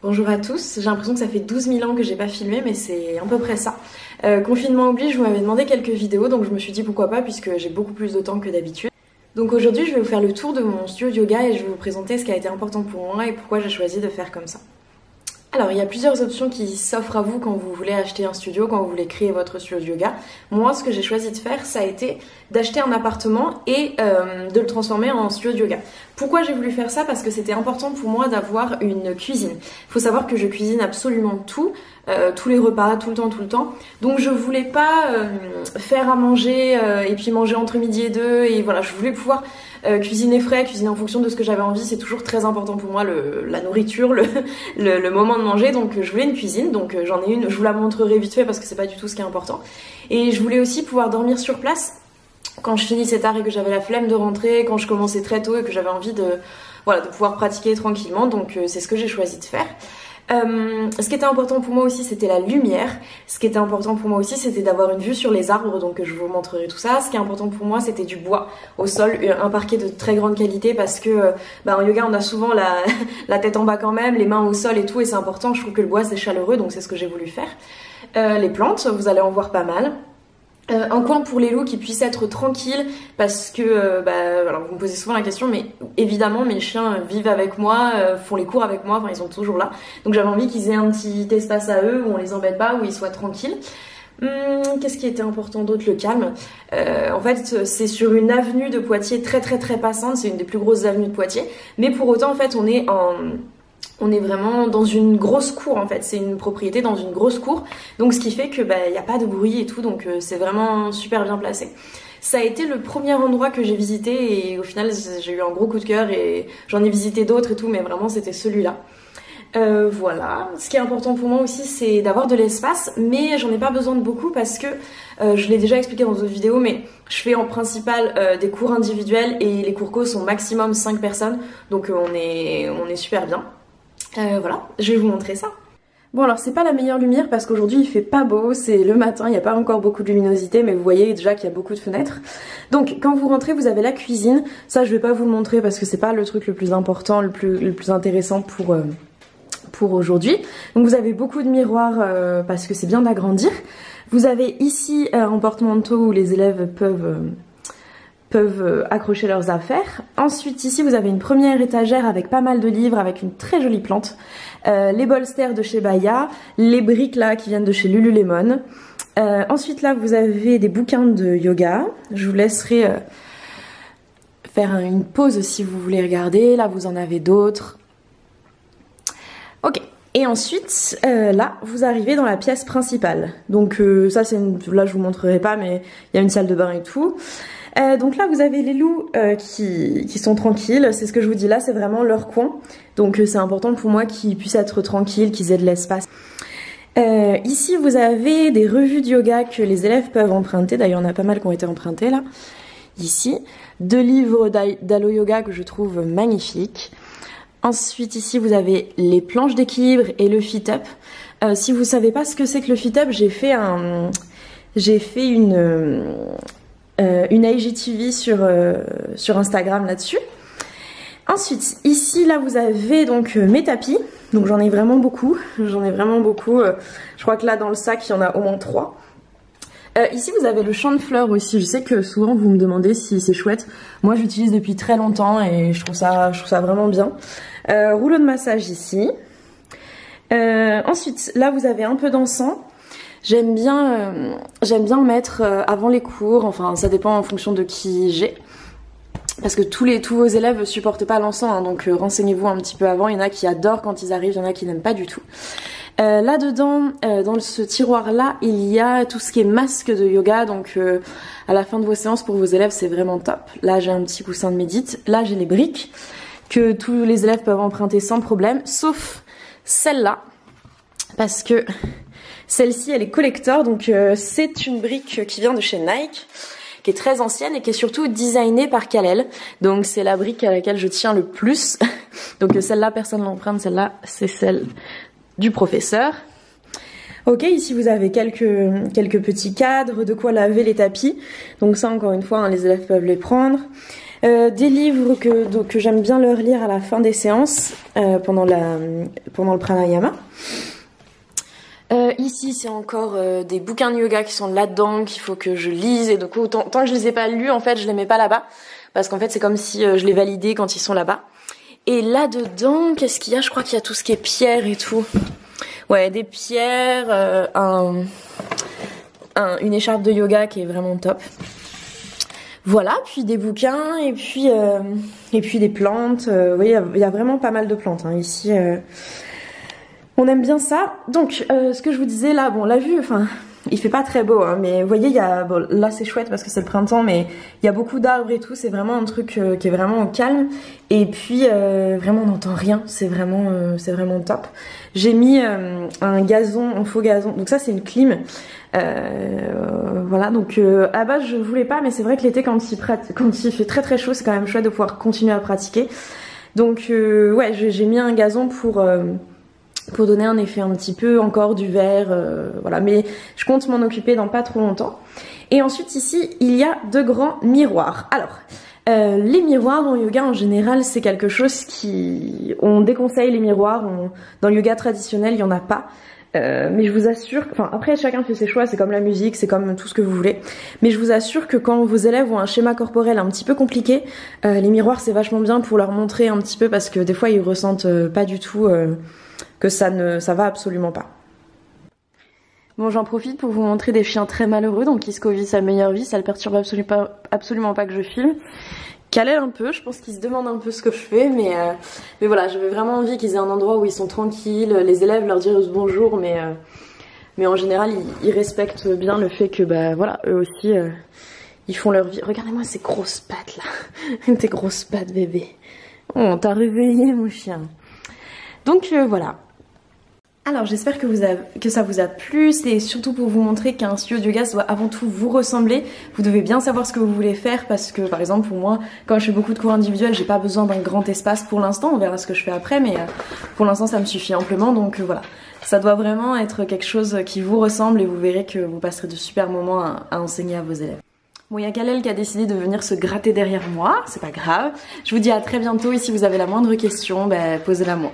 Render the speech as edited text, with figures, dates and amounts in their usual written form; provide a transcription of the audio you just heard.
Bonjour à tous, j'ai l'impression que ça fait 12 000 ans que j'ai pas filmé, mais c'est à peu près ça. Confinement oblige, vous m'avez demandé quelques vidéos, donc je me suis dit pourquoi pas puisque j'ai beaucoup plus de temps que d'habitude. Donc aujourd'hui je vais vous faire le tour de mon studio de yoga et je vais vous présenter ce qui a été important pour moi et pourquoi j'ai choisi de faire comme ça. Alors il y a plusieurs options qui s'offrent à vous quand vous voulez acheter un studio, quand vous voulez créer votre studio de yoga. Moi ce que j'ai choisi de faire ça a été d'acheter un appartement et de le transformer en studio de yoga. Pourquoi j'ai voulu faire ça? Parce que c'était important pour moi d'avoir une cuisine. Il faut savoir que je cuisine absolument tout, tous les repas, tout le temps. Donc je voulais pas faire à manger et puis manger entre midi et deux et voilà, je voulais pouvoir cuisiner frais, cuisiner en fonction de ce que j'avais envie. C'est toujours très important pour moi la nourriture, le moment de manger. Donc je voulais une cuisine, donc j'en ai une, je vous la montrerai vite fait parce que c'est pas du tout ce qui est important. Et je voulais aussi pouvoir dormir sur place quand je finissais tard et que j'avais la flemme de rentrer, quand je commençais très tôt et que j'avais envie de pouvoir pratiquer tranquillement. Donc c'est ce que j'ai choisi de faire. Ce qui était important pour moi aussi c'était la lumière. Ce qui était important pour moi aussi c'était d'avoir une vue sur les arbres, donc je vous montrerai tout ça. Ce qui est important pour moi c'était du bois au sol, un parquet de très grande qualité parce que en yoga on a souvent la tête en bas quand même, les mains au sol et tout, et c'est important. Je trouve que le bois c'est chaleureux, donc c'est ce que j'ai voulu faire. Les plantes, vous allez en voir pas mal. Un coin pour les loups qui puisse être tranquille parce que alors vous me posez souvent la question, mais évidemment mes chiens vivent avec moi, font les cours avec moi, enfin ils sont toujours là, donc j'avais envie qu'ils aient un petit espace à eux où on les embête pas, où ils soient tranquilles. Qu'est-ce qui était important d'autre? Le calme. En fait c'est sur une avenue de Poitiers très passante, c'est une des plus grosses avenues de Poitiers, mais pour autant en fait on est vraiment dans une grosse cour en fait, c'est une propriété dans une grosse cour, donc ce qui fait que y a pas de bruit et tout, donc c'est vraiment super bien placé. Ça a été le premier endroit que j'ai visité et au final j'ai eu un gros coup de cœur et j'en ai visité d'autres et tout, mais vraiment c'était celui-là. Voilà, ce qui est important pour moi aussi c'est d'avoir de l'espace, mais j'en ai pas besoin de beaucoup parce que je l'ai déjà expliqué dans d'autres vidéos, mais je fais en principal des cours individuels et les cours co sont maximum 5 personnes, donc on est super bien. Voilà, je vais vous montrer ça. Bon alors c'est pas la meilleure lumière parce qu'aujourd'hui il fait pas beau, c'est le matin, il n'y a pas encore beaucoup de luminosité, mais vous voyez déjà qu'il y a beaucoup de fenêtres. Donc quand vous rentrez vous avez la cuisine, ça je vais pas vous le montrer parce que c'est pas le truc le plus important, le plus intéressant pour aujourd'hui. Donc vous avez beaucoup de miroirs parce que c'est bien d'agrandir. Vous avez ici un porte-manteau où les élèves peuvent accrocher leurs affaires. Ensuite ici vous avez une première étagère avec pas mal de livres, avec une très jolie plante, les bolsters de chez Baya, les briques là qui viennent de chez Lululemon. Ensuite là vous avez des bouquins de yoga, je vous laisserai faire une pause si vous voulez regarder, là vous en avez d'autres. Ok. Et ensuite, là, vous arrivez dans la pièce principale. Donc ça, là je vous montrerai pas, mais il y a une salle de bain et tout. Donc là vous avez les loups qui sont tranquilles, c'est ce que je vous dis là, c'est vraiment leur coin, donc c'est important pour moi qu'ils puissent être tranquilles, qu'ils aient de l'espace. Ici vous avez des revues de yoga que les élèves peuvent emprunter, d'ailleurs il y en a pas mal qui ont été empruntés là. Ici, 2 livres d'Allo Yoga que je trouve magnifiques. Ensuite ici vous avez les planches d'équilibre et le fit up. Si vous savez pas ce que c'est que le fit up, j'ai fait une IGTV sur Instagram là-dessus. Ensuite, ici, là, vous avez donc mes tapis. Donc j'en ai vraiment beaucoup. Je crois que là, dans le sac, il y en a au moins 3. Ici, vous avez le champ de fleurs aussi. Je sais que souvent, vous me demandez si c'est chouette. Moi, j'utilise depuis très longtemps et je trouve ça vraiment bien. Rouleau de massage ici. Ensuite, là, vous avez un peu d'encens. J'aime bien mettre avant les cours, enfin ça dépend en fonction de qui j'ai. Parce que tous vos élèves ne supportent pas l'encens, hein, donc renseignez-vous un petit peu avant. Il y en a qui adorent quand ils arrivent, il y en a qui n'aiment pas du tout. Là-dedans, dans ce tiroir-là, il y a tout ce qui est masque de yoga, donc à la fin de vos séances pour vos élèves, c'est vraiment top. Là, j'ai un petit coussin de médite. Là, j'ai les briques que tous les élèves peuvent emprunter sans problème, sauf celle-là, parce que celle-ci, elle est collector, donc c'est une brique qui vient de chez Nike, qui est très ancienne et qui est surtout designée par Kalel. Donc c'est la brique à laquelle je tiens le plus. Donc celle-là, personne ne l'emprunte, celle-là, c'est celle du professeur. Ok, ici vous avez quelques petits cadres, de quoi laver les tapis. Donc ça, encore une fois, hein, les élèves peuvent les prendre. Des livres que j'aime bien leur lire à la fin des séances, pendant le pranayama. Ici c'est encore des bouquins de yoga qui sont là-dedans, qu'il faut que je lise, et donc tant que je les ai pas lus, en fait je les mets pas là-bas, parce qu'en fait c'est comme si je les validais quand ils sont là-bas. Et là-dedans, qu'est-ce qu'il y a? Je crois qu'il y a tout ce qui est pierre et tout. Ouais, des pierres, une écharpe de yoga qui est vraiment top. Voilà, puis des bouquins, et puis des plantes. Oui, il y a vraiment pas mal de plantes hein, ici. On aime bien ça. Donc, ce que je vous disais là, bon, la vue, enfin, il fait pas très beau, hein, mais vous voyez, bon, là c'est chouette parce que c'est le printemps, mais il y a beaucoup d'arbres et tout. C'est vraiment un truc qui est vraiment au calme. Et puis, vraiment, on n'entend rien. C'est vraiment top. J'ai mis un gazon, un faux gazon. Donc ça, c'est une clim. Voilà, donc à la base je voulais pas, mais c'est vrai que l'été quand il fait très très chaud, c'est quand même chouette de pouvoir continuer à pratiquer. Donc ouais, j'ai mis un gazon pour donner un effet un petit peu encore du vert, voilà, mais je compte m'en occuper dans pas trop longtemps. Et ensuite ici il y a 2 grands miroirs. Alors les miroirs en yoga en général c'est quelque chose on déconseille les miroirs, dans le yoga traditionnel il y en a pas. Mais je vous assure, enfin après chacun fait ses choix, c'est comme la musique, c'est comme tout ce que vous voulez, mais je vous assure que quand vos élèves ont un schéma corporel un petit peu compliqué, les miroirs c'est vachement bien pour leur montrer un petit peu, parce que des fois ils ressentent pas du tout que ça va absolument pas. Bon, j'en profite pour vous montrer des chiens très malheureux, donc Kisco vit sa meilleure vie, ça le perturbe absolument pas que je filme. Calèle un peu, je pense qu'ils se demandent un peu ce que je fais, mais voilà, j'avais vraiment envie qu'ils aient un endroit où ils sont tranquilles, les élèves leur disent bonjour, mais en général ils respectent bien le fait que bah voilà, eux aussi ils font leur vie. Regardez-moi ces grosses pattes là, tes grosses pattes bébé. Oh, t'as réveillé mon chien. Donc voilà. Alors j'espère que ça vous a plu, c'est surtout pour vous montrer qu'un studio de yoga doit avant tout vous ressembler. Vous devez bien savoir ce que vous voulez faire, parce que par exemple pour moi, quand je fais beaucoup de cours individuels, j'ai pas besoin d'un grand espace pour l'instant, on verra ce que je fais après, mais pour l'instant ça me suffit amplement, donc voilà. Ça doit vraiment être quelque chose qui vous ressemble, et vous verrez que vous passerez de super moments à enseigner à vos élèves. Bon, il y a Kalel qui a décidé de venir se gratter derrière moi, c'est pas grave. Je vous dis à très bientôt, et si vous avez la moindre question, posez-la moi.